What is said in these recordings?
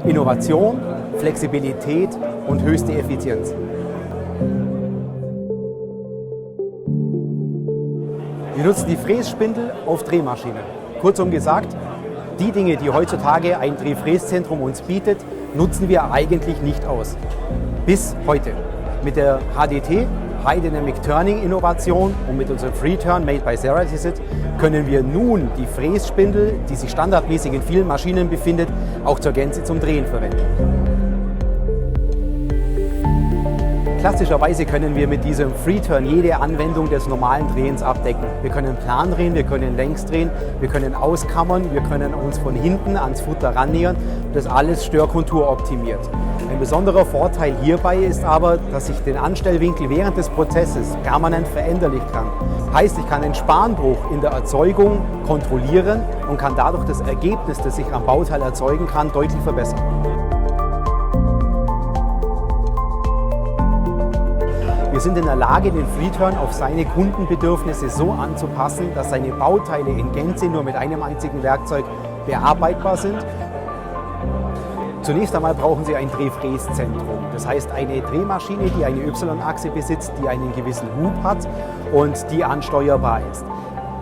Innovation, Flexibilität und höchste Effizienz. Wir nutzen die Frässpindel auf Drehmaschinen. Kurzum gesagt, die Dinge, die heutzutage ein Drehfräszentrum uns bietet, nutzen wir eigentlich nicht aus. Bis heute. Mit der HDT, High Dynamic Turning Innovation, und mit unserem FreeTurn Made by Ceratizid können wir nun die Frässpindel, die sich standardmäßig in vielen Maschinen befindet, auch zur Gänze zum Drehen verwenden. Klassischerweise können wir mit diesem FreeTurn jede Anwendung des normalen Drehens abdecken. Wir können plan drehen, wir können längs drehen, wir können auskammern, wir können uns von hinten ans Futter rannähern. Das alles Störkontur optimiert. Ein besonderer Vorteil hierbei ist aber, dass ich den Anstellwinkel während des Prozesses permanent veränderlich kann. Heißt, ich kann den Spanbruch in der Erzeugung kontrollieren und kann dadurch das Ergebnis, das ich am Bauteil erzeugen kann, deutlich verbessern. Wir sind in der Lage, den FreeTurn auf seine Kundenbedürfnisse so anzupassen, dass seine Bauteile in Gänze nur mit einem einzigen Werkzeug bearbeitbar sind. Zunächst einmal brauchen Sie ein Drehfräszentrum, das heißt eine Drehmaschine, die eine Y-Achse besitzt, die einen gewissen Hub hat und die ansteuerbar ist.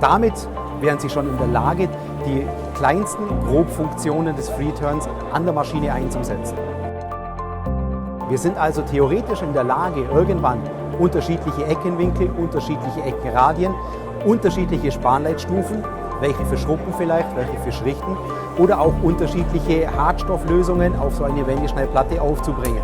Damit wären Sie schon in der Lage, die kleinsten Grobfunktionen des FreeTurns an der Maschine einzusetzen. Wir sind also theoretisch in der Lage, irgendwann unterschiedliche Eckenwinkel, unterschiedliche Eckenradien, unterschiedliche Spanleitstufen, welche für Schruppen vielleicht, welche für Schrichten, oder auch unterschiedliche Hartstofflösungen auf so eine Wendeschnellplatte aufzubringen.